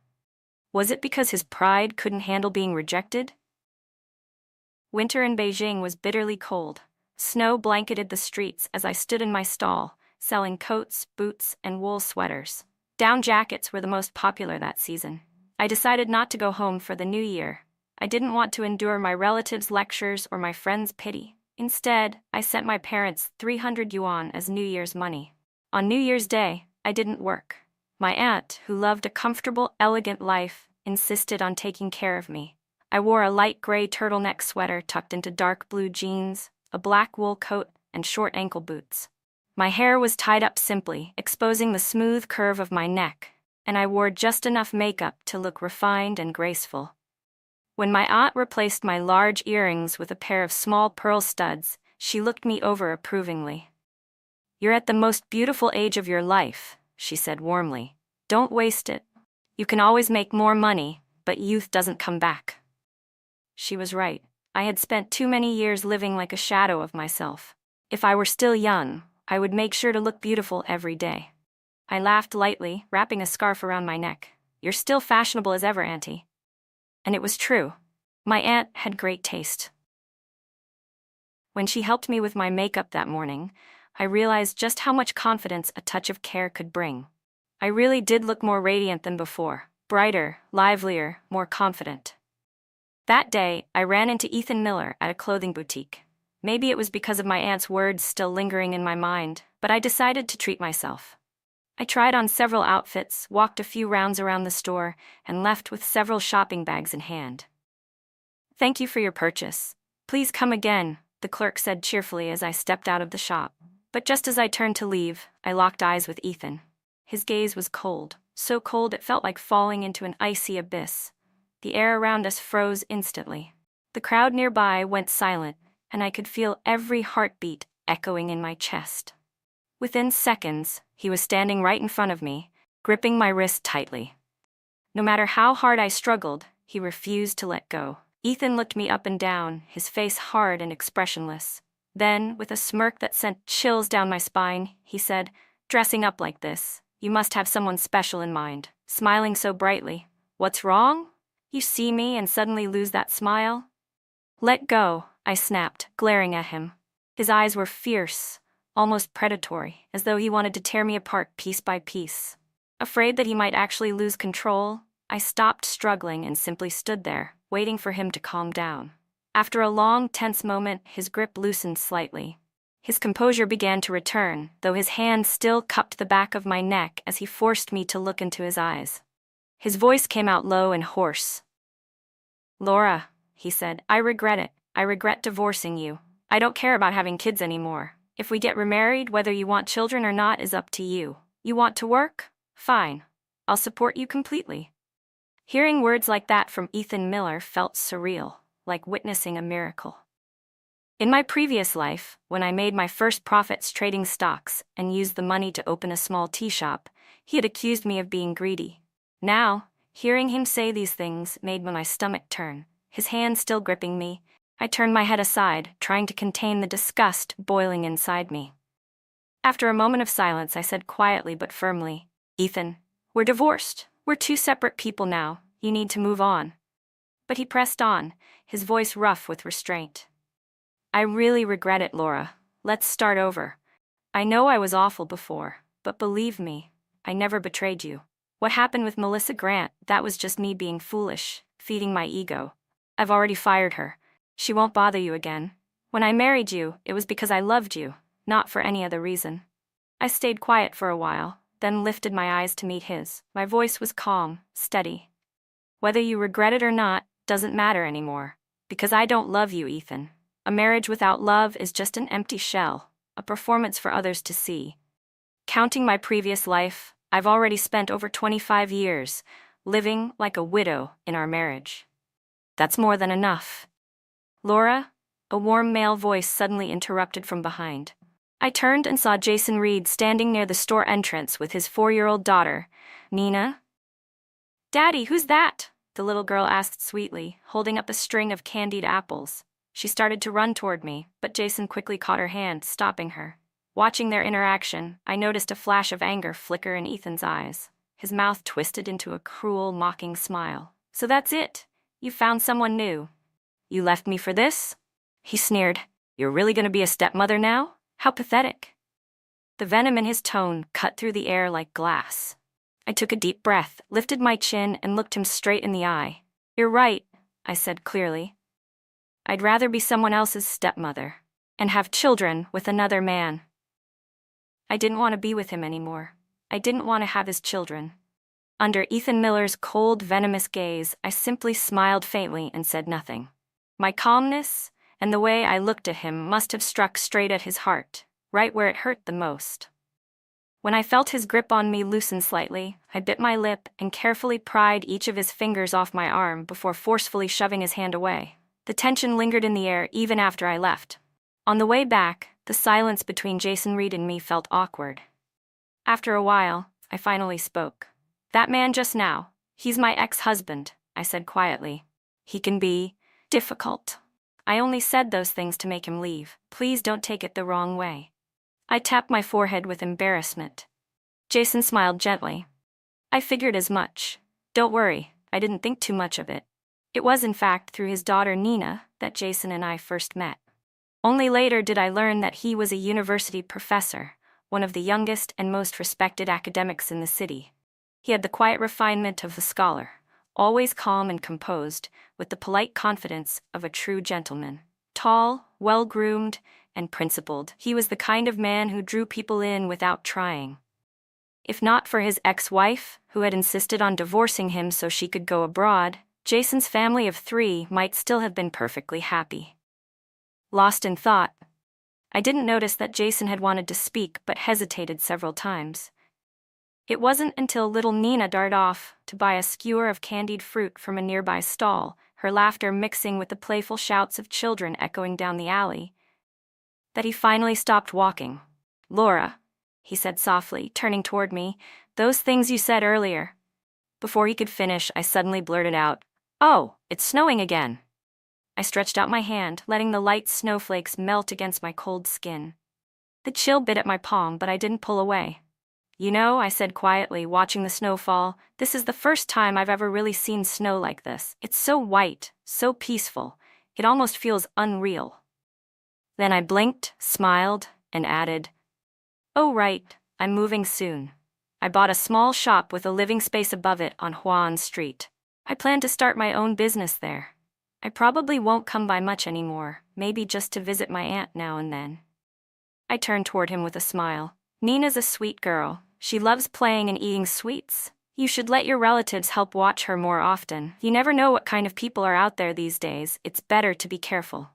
Was it because his pride couldn't handle being rejected? Winter in Beijing was bitterly cold. Snow blanketed the streets as I stood in my stall, selling coats, boots, and wool sweaters. Down jackets were the most popular that season. I decided not to go home for the new year. I didn't want to endure my relatives' lectures or my friends' pity. Instead, I sent my parents 300 yuan as New Year's money. On New Year's Day, I didn't work. My aunt, who loved a comfortable, elegant life, insisted on taking care of me. I wore a light gray turtleneck sweater tucked into dark blue jeans, a black wool coat, and short ankle boots. My hair was tied up simply, exposing the smooth curve of my neck, and I wore just enough makeup to look refined and graceful. When my aunt replaced my large earrings with a pair of small pearl studs, she looked me over approvingly. "You're at the most beautiful age of your life," she said warmly. "Don't waste it. You can always make more money, but youth doesn't come back." She was right. I had spent too many years living like a shadow of myself. If I were still young, I would make sure to look beautiful every day. I laughed lightly, wrapping a scarf around my neck. "You're still fashionable as ever, Auntie." And it was true. My aunt had great taste. When she helped me with my makeup that morning, I realized just how much confidence a touch of care could bring. I really did look more radiant than before, brighter, livelier, more confident. That day, I ran into Ethan Miller at a clothing boutique. Maybe it was because of my aunt's words still lingering in my mind, but I decided to treat myself. I tried on several outfits, walked a few rounds around the store, and left with several shopping bags in hand. "Thank you for your purchase. Please come again," the clerk said cheerfully as I stepped out of the shop. But just as I turned to leave, I locked eyes with Ethan. His gaze was cold, so cold it felt like falling into an icy abyss. The air around us froze instantly. The crowd nearby went silent, and I could feel every heartbeat echoing in my chest. Within seconds, he was standing right in front of me, gripping my wrist tightly. No matter how hard I struggled, he refused to let go. Ethan looked me up and down, his face hard and expressionless. Then, with a smirk that sent chills down my spine, he said, "Dressing up like this, you must have someone special in mind." Smiling so brightly. "What's wrong? You see me and suddenly lose that smile?" "Let go," I snapped, glaring at him. His eyes were fierce, almost predatory, as though he wanted to tear me apart piece by piece. Afraid that he might actually lose control, I stopped struggling and simply stood there, waiting for him to calm down. After a long, tense moment, his grip loosened slightly. His composure began to return, though his hand still cupped the back of my neck as he forced me to look into his eyes. His voice came out low and hoarse. "Laura," he said, "I regret it. I regret divorcing you. I don't care about having kids anymore. If we get remarried, whether you want children or not is up to you. You want to work? Fine. I'll support you completely." Hearing words like that from Ethan Miller felt surreal, like witnessing a miracle. In my previous life, when I made my first profits trading stocks and used the money to open a small tea shop, he had accused me of being greedy. Now, hearing him say these things made my stomach turn. His hand still gripping me, I turned my head aside, trying to contain the disgust boiling inside me. After a moment of silence, I said quietly but firmly, "Ethan, we're divorced. We're two separate people now. You need to move on." But he pressed on, his voice rough with restraint. "I really regret it, Laura. Let's start over. I know I was awful before, but believe me, I never betrayed you. What happened with Melissa Grant, that was just me being foolish, feeding my ego. I've already fired her. She won't bother you again. When I married you, it was because I loved you, not for any other reason." I stayed quiet for a while, then lifted my eyes to meet his. My voice was calm, steady. "Whether you regret it or not, doesn't matter anymore. Because I don't love you, Ethan. A marriage without love is just an empty shell, a performance for others to see. Counting my previous life, I've already spent over 25 years, living like a widow in our marriage. That's more than enough." "Laura?" A warm male voice suddenly interrupted from behind. I turned and saw Jason Reed standing near the store entrance with his 4-year-old daughter, Nina. "Daddy, who's that?" the little girl asked sweetly, holding up a string of candied apples. She started to run toward me, but Jason quickly caught her hand, stopping her. Watching their interaction, I noticed a flash of anger flicker in Ethan's eyes. His mouth twisted into a cruel, mocking smile. "So that's it? You found someone new? You left me for this?" He sneered. "You're really going to be a stepmother now? How pathetic." The venom in his tone cut through the air like glass. I took a deep breath, lifted my chin, and looked him straight in the eye. "You're right," I said clearly. "I'd rather be someone else's stepmother and have children with another man. I didn't want to be with him anymore. I didn't want to have his children." Under Ethan Miller's cold, venomous gaze, I simply smiled faintly and said nothing. My calmness and the way I looked at him must have struck straight at his heart, right where it hurt the most. When I felt his grip on me loosen slightly, I bit my lip and carefully pried each of his fingers off my arm before forcefully shoving his hand away. The tension lingered in the air even after I left. On the way back, the silence between Jason Reed and me felt awkward. After a while, I finally spoke. "That man just now, he's my ex-husband," I said quietly. "He can be difficult. I only said those things to make him leave. Please don't take it the wrong way." I tapped my forehead with embarrassment. Jason smiled gently. "I figured as much. Don't worry, I didn't think too much of it. It was in fact through his daughter Nina that Jason and I first met. Only later did I learn that he was a university professor, one of the youngest and most respected academics in the city. He had the quiet refinement of a scholar, always calm and composed, with the polite confidence of a true gentleman. Tall, well-groomed, and principled, he was the kind of man who drew people in without trying. If not for his ex-wife, who had insisted on divorcing him so she could go abroad, Jason's family of 3 might still have been perfectly happy. Lost in thought, I didn't notice that Jason had wanted to speak but hesitated several times. It wasn't until little Nina darted off to buy a skewer of candied fruit from a nearby stall, her laughter mixing with the playful shouts of children echoing down the alley, that he finally stopped walking. "Laura," he said softly, turning toward me, "those things you said earlier." Before he could finish, I suddenly blurted out, "Oh, it's snowing again." I stretched out my hand, letting the light snowflakes melt against my cold skin. The chill bit at my palm, but I didn't pull away. "You know," I said quietly, watching the snow fall, "this is the first time I've ever really seen snow like this. It's so white, so peaceful, it almost feels unreal." Then I blinked, smiled, and added, "Oh right, I'm moving soon. I bought a small shop with a living space above it on Huan Street. I plan to start my own business there. I probably won't come by much anymore, maybe just to visit my aunt now and then. I turned toward him with a smile. Nina's a sweet girl. She loves playing and eating sweets. You should let your relatives help watch her more often. You never know what kind of people are out there these days. It's better to be careful.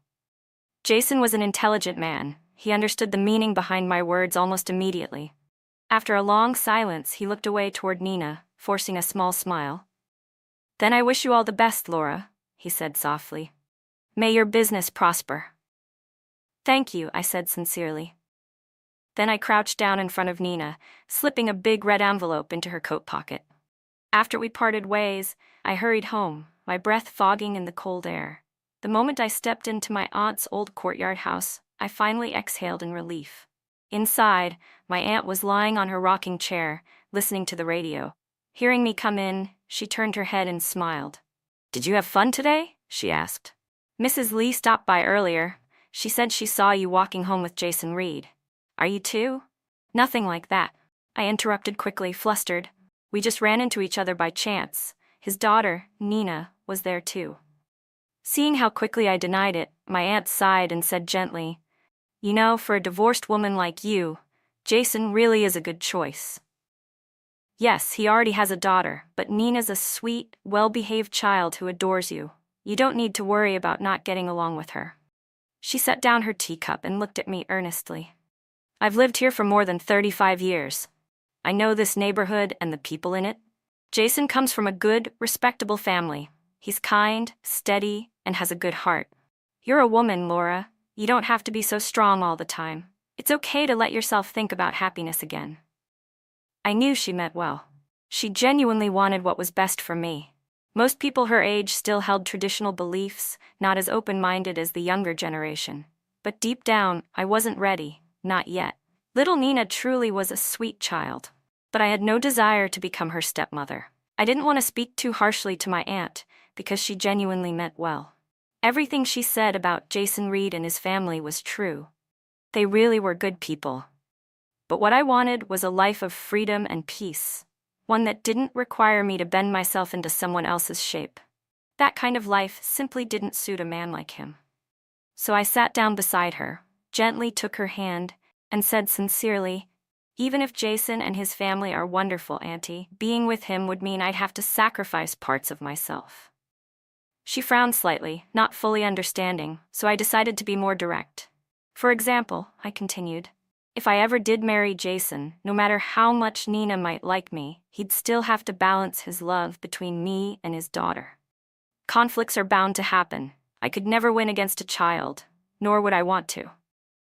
Jason was an intelligent man. He understood the meaning behind my words almost immediately. After a long silence, he looked away toward Nina, forcing a small smile. Then I wish you all the best, Laura, he said softly. May your business prosper. Thank you, I said sincerely. Then I crouched down in front of Nina, slipping a big red envelope into her coat pocket. After we parted ways, I hurried home, my breath fogging in the cold air. The moment I stepped into my aunt's old courtyard house, I finally exhaled in relief. Inside, my aunt was lying on her rocking chair, listening to the radio. Hearing me come in, she turned her head and smiled. Did you have fun today? She asked. Mrs. Lee stopped by earlier. She said she saw you walking home with Jason Reed. Are you too? Nothing like that, I interrupted quickly, flustered. We just ran into each other by chance. His daughter, Nina, was there too. Seeing how quickly I denied it, my aunt sighed and said gently, You know, for a divorced woman like you, Jason really is a good choice. Yes, he already has a daughter, but Nina's a sweet, well-behaved child who adores you. You don't need to worry about not getting along with her. She set down her teacup and looked at me earnestly. I've lived here for more than 35 years. I know this neighborhood and the people in it. Jason comes from a good, respectable family. He's kind, steady, and has a good heart. You're a woman, Laura. You don't have to be so strong all the time. It's okay to let yourself think about happiness again. I knew she meant well. She genuinely wanted what was best for me. Most people her age still held traditional beliefs, not as open-minded as the younger generation. But deep down, I wasn't ready. Not yet. Little Nina truly was a sweet child, but I had no desire to become her stepmother. I didn't want to speak too harshly to my aunt, because she genuinely meant well. Everything she said about Jason Reed and his family was true. They really were good people. But what I wanted was a life of freedom and peace, one that didn't require me to bend myself into someone else's shape. That kind of life simply didn't suit a man like him. So I sat down beside her, gently took her hand, and said sincerely, Even if Jason and his family are wonderful, Auntie, being with him would mean I'd have to sacrifice parts of myself. She frowned slightly, not fully understanding, so I decided to be more direct. For example, I continued, if I ever did marry Jason, no matter how much Nina might like me, he'd still have to balance his love between me and his daughter. Conflicts are bound to happen. I could never win against a child, nor would I want to.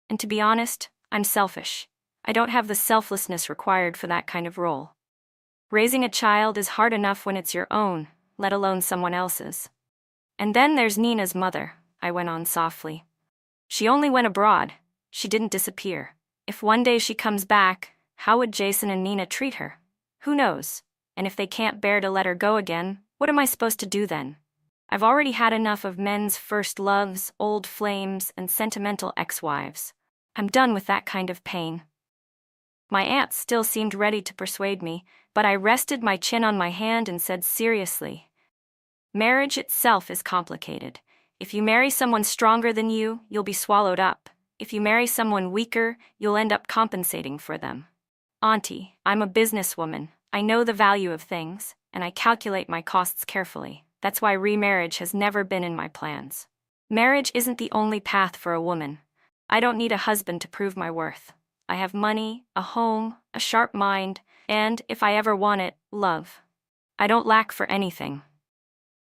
And to be honest, I'm selfish. I don't have the selflessness required for that kind of role. Raising a child is hard enough when it's your own, let alone someone else's. And then there's Nina's mother, I went on softly. She only went abroad. She didn't disappear. If one day she comes back, how would Jason and Nina treat her? Who knows? And if they can't bear to let her go again, what am I supposed to do then? I've already had enough of men's first loves, old flames, and sentimental ex-wives. I'm done with that kind of pain. My aunt still seemed ready to persuade me, but I rested my chin on my hand and said seriously, Marriage itself is complicated. If you marry someone stronger than you, you'll be swallowed up. If you marry someone weaker, you'll end up compensating for them. Auntie, I'm a businesswoman. I know the value of things, and I calculate my costs carefully. That's why remarriage has never been in my plans. Marriage isn't the only path for a woman. I don't need a husband to prove my worth. I have money, a home, a sharp mind, and, if I ever want it, love. I don't lack for anything.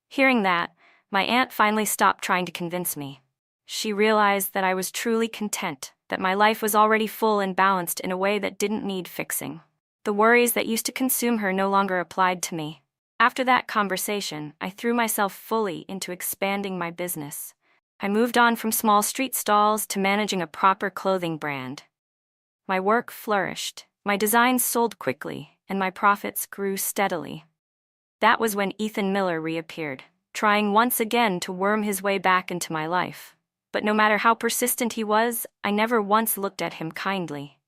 Hearing that, my aunt finally stopped trying to convince me. She realized that I was truly content, that my life was already full and balanced in a way that didn't need fixing. The worries that used to consume her no longer applied to me. After that conversation, I threw myself fully into expanding my business. I moved on from small street stalls to managing a proper clothing brand. My work flourished, my designs sold quickly, and my profits grew steadily. That was when Ethan Miller reappeared, trying once again to worm his way back into my life. But no matter how persistent he was, I never once looked at him kindly.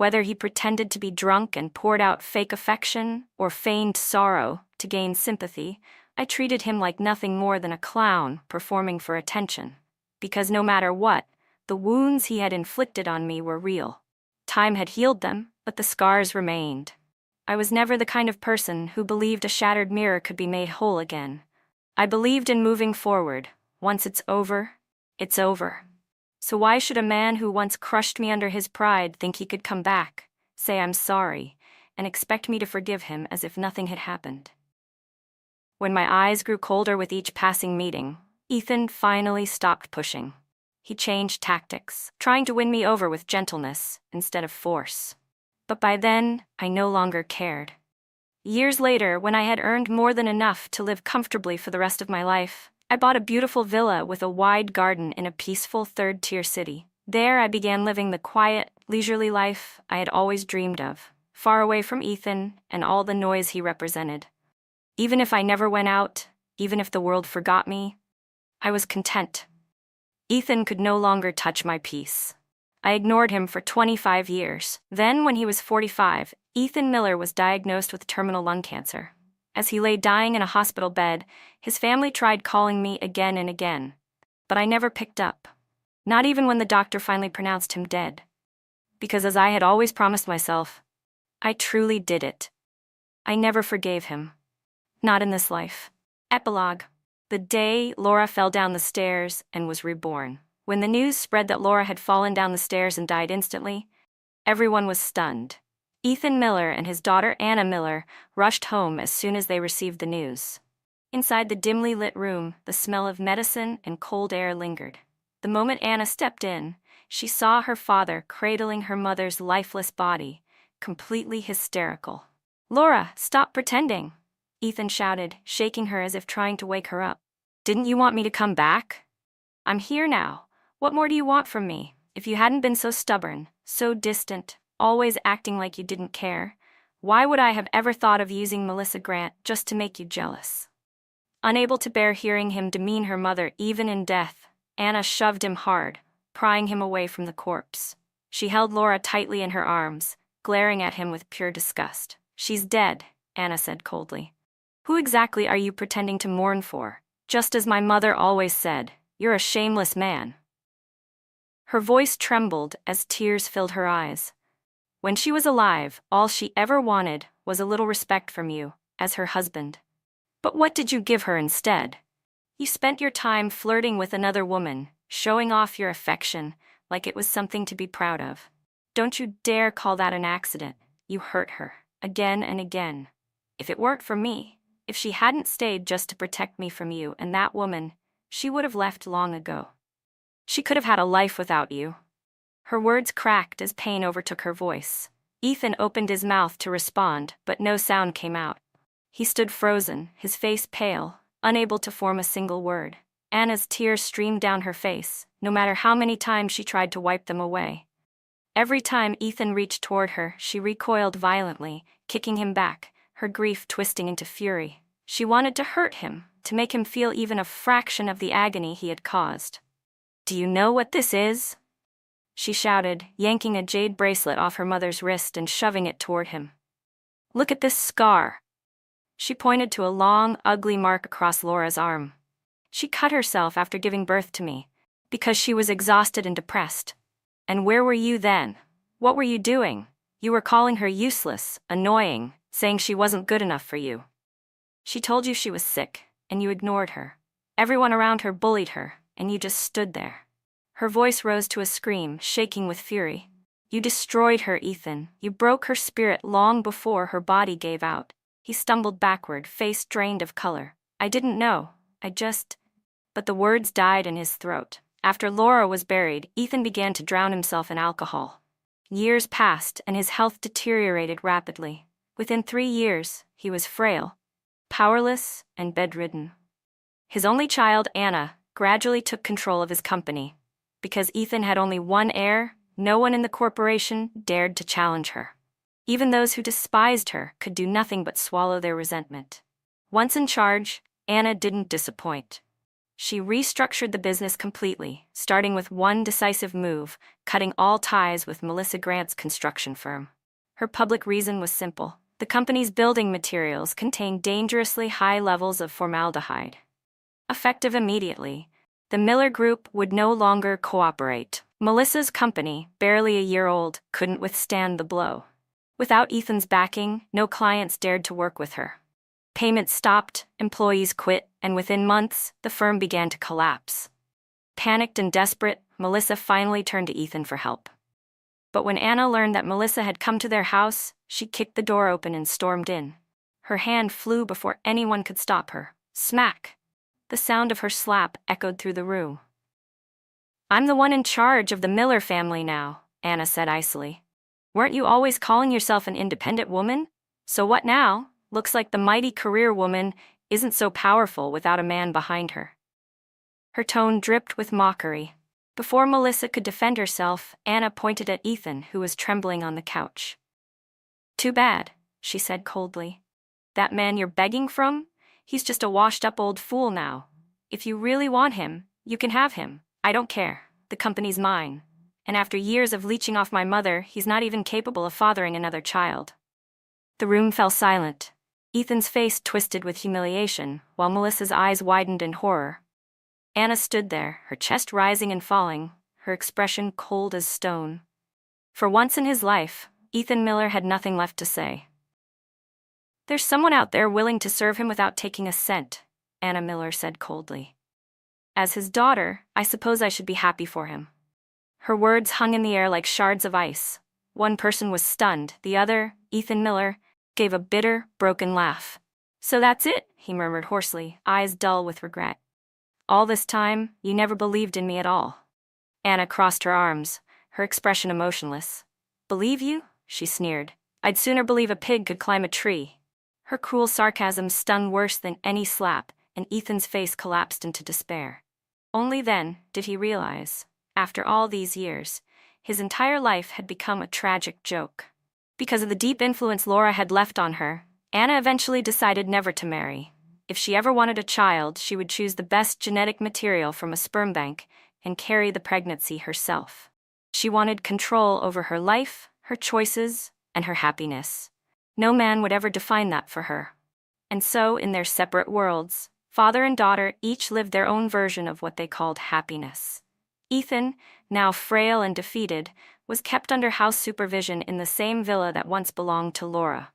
Whether he pretended to be drunk and poured out fake affection or feigned sorrow to gain sympathy, I treated him like nothing more than a clown performing for attention. Because no matter what, the wounds he had inflicted on me were real. Time had healed them, but the scars remained. I was never the kind of person who believed a shattered mirror could be made whole again. I believed in moving forward. Once it's over, it's over. So why should a man who once crushed me under his pride think he could come back, say I'm sorry, and expect me to forgive him as if nothing had happened? When my eyes grew colder with each passing meeting, Ethan finally stopped pushing. He changed tactics, trying to win me over with gentleness instead of force. But by then, I no longer cared. Years later, when I had earned more than enough to live comfortably for the rest of my life, I bought a beautiful villa with a wide garden in a peaceful third-tier city. There I began living the quiet, leisurely life I had always dreamed of, far away from Ethan and all the noise he represented. Even if I never went out, even if the world forgot me, I was content. Ethan could no longer touch my peace. I ignored him for 25 years. Then, when he was 45, Ethan Miller was diagnosed with terminal lung cancer. As he lay dying in a hospital bed, his family tried calling me again and again, but I never picked up. Not even when the doctor finally pronounced him dead. Because as I had always promised myself, I truly did it. I never forgave him. Not in this life. Epilogue. The day Laura fell down the stairs and was reborn. When the news spread that Laura had fallen down the stairs and died instantly, everyone was stunned. Ethan Miller and his daughter Anna Miller rushed home as soon as they received the news. Inside the dimly lit room, the smell of medicine and cold air lingered. The moment Anna stepped in, she saw her father cradling her mother's lifeless body, completely hysterical. "Laura, stop pretending," Ethan shouted, shaking her as if trying to wake her up. "Didn't you want me to come back? I'm here now. What more do you want from me? If you hadn't been so stubborn, so distant, always acting like you didn't care, why would I have ever thought of using Melissa Grant just to make you jealous?" Unable to bear hearing him demean her mother even in death, Anna shoved him hard, prying him away from the corpse. She held Laura tightly in her arms, glaring at him with pure disgust. "She's dead," Anna said coldly. "Who exactly are you pretending to mourn for? Just as my mother always said, you're a shameless man." Her voice trembled as tears filled her eyes. "When she was alive, all she ever wanted was a little respect from you, as her husband. But what did you give her instead? You spent your time flirting with another woman, showing off your affection like it was something to be proud of. Don't you dare call that an accident. You hurt her, again and again. If it weren't for me, if she hadn't stayed just to protect me from you and that woman, she would have left long ago. She could have had a life without you." Her words cracked as pain overtook her voice. Ethan opened his mouth to respond, but no sound came out. He stood frozen, his face pale, unable to form a single word. Anna's tears streamed down her face, no matter how many times she tried to wipe them away. Every time Ethan reached toward her, she recoiled violently, kicking him back, her grief twisting into fury. She wanted to hurt him, to make him feel even a fraction of the agony he had caused. "Do you know what this is?" she shouted, yanking a jade bracelet off her mother's wrist and shoving it toward him. "Look at this scar." She pointed to a long, ugly mark across Laura's arm. "She cut herself after giving birth to me, because she was exhausted and depressed. And where were you then? What were you doing? You were calling her useless, annoying, saying she wasn't good enough for you. She told you she was sick, and you ignored her. Everyone around her bullied her, and you just stood there." Her voice rose to a scream, shaking with fury. "You destroyed her, Ethan. You broke her spirit long before her body gave out." He stumbled backward, face drained of color. "I didn't know. But the words died in his throat. After Laura was buried, Ethan began to drown himself in alcohol. Years passed, and his health deteriorated rapidly. Within 3 years, he was frail, powerless, and bedridden. His only child, Anna, gradually took control of his company. Because Ethan had only one heir, no one in the corporation dared to challenge her. Even those who despised her could do nothing but swallow their resentment. Once in charge, Anna didn't disappoint. She restructured the business completely, starting with one decisive move, cutting all ties with Melissa Grant's construction firm. Her public reason was simple. The company's building materials contained dangerously high levels of formaldehyde. Effective immediately, the Miller Group would no longer cooperate. Melissa's company, barely a year old, couldn't withstand the blow. Without Ethan's backing, no clients dared to work with her. Payments stopped, employees quit, and within months, the firm began to collapse. Panicked and desperate, Melissa finally turned to Ethan for help. But when Anna learned that Melissa had come to their house, she kicked the door open and stormed in. Her hand flew before anyone could stop her. Smack! The sound of her slap echoed through the room. "I'm the one in charge of the Miller family now," Anna said icily. "Weren't you always calling yourself an independent woman? So what now? Looks like the mighty career woman isn't so powerful without a man behind her." Her tone dripped with mockery. Before Melissa could defend herself, Anna pointed at Ethan, who was trembling on the couch. "Too bad," she said coldly. "That man you're begging from? He's just a washed-up old fool now. If you really want him, you can have him. I don't care. The company's mine. And after years of leeching off my mother, he's not even capable of fathering another child." The room fell silent. Ethan's face twisted with humiliation, while Melissa's eyes widened in horror. Anna stood there, her chest rising and falling, her expression cold as stone. For once in his life, Ethan Miller had nothing left to say. "There's someone out there willing to serve him without taking a cent," Anna Miller said coldly. "As his daughter, I suppose I should be happy for him." Her words hung in the air like shards of ice. One person was stunned, the other, Ethan Miller, gave a bitter, broken laugh. "So that's it," he murmured hoarsely, eyes dull with regret. "All this time, you never believed in me at all." Anna crossed her arms, her expression emotionless. "Believe you?" she sneered. "I'd sooner believe a pig could climb a tree." Her cruel sarcasm stung worse than any slap, and Ethan's face collapsed into despair. Only then did he realize, after all these years, his entire life had become a tragic joke. Because of the deep influence Laura had left on her, Anna eventually decided never to marry. If she ever wanted a child, she would choose the best genetic material from a sperm bank and carry the pregnancy herself. She wanted control over her life, her choices, and her happiness. No man would ever define that for her. And so, in their separate worlds, father and daughter each lived their own version of what they called happiness. Ethan, now frail and defeated, was kept under house supervision in the same villa that once belonged to Laura.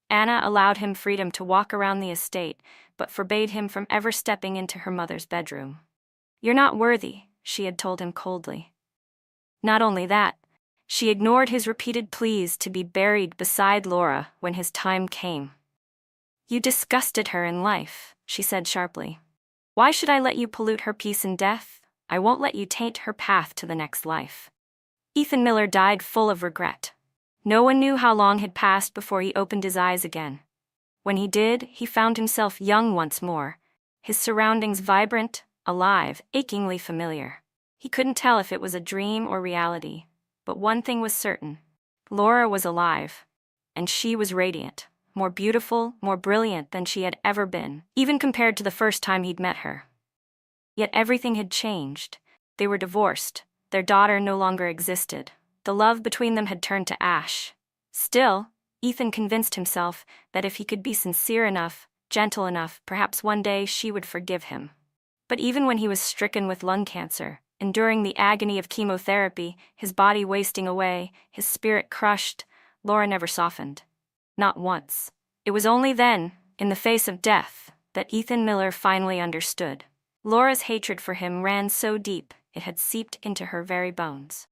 Anna allowed him freedom to walk around the estate, but forbade him from ever stepping into her mother's bedroom. "You're not worthy," she had told him coldly. Not only that, she ignored his repeated pleas to be buried beside Laura when his time came. "You disgusted her in life," she said sharply. "Why should I let you pollute her peace in death? I won't let you taint her path to the next life." Ethan Miller died full of regret. No one knew how long had passed before he opened his eyes again. When he did, he found himself young once more, his surroundings vibrant, alive, achingly familiar. He couldn't tell if it was a dream or reality, but one thing was certain. Laura was alive, and she was radiant, more beautiful, more brilliant than she had ever been, even compared to the first time he'd met her. Yet everything had changed. They were divorced. Their daughter no longer existed. The love between them had turned to ash. Still, Ethan convinced himself that if he could be sincere enough, gentle enough, perhaps one day she would forgive him. But even when he was stricken with lung cancer, enduring the agony of chemotherapy, his body wasting away, his spirit crushed, Laura never softened. Not once. It was only then, in the face of death, that Ethan Miller finally understood. Laura's hatred for him ran so deep, it had seeped into her very bones.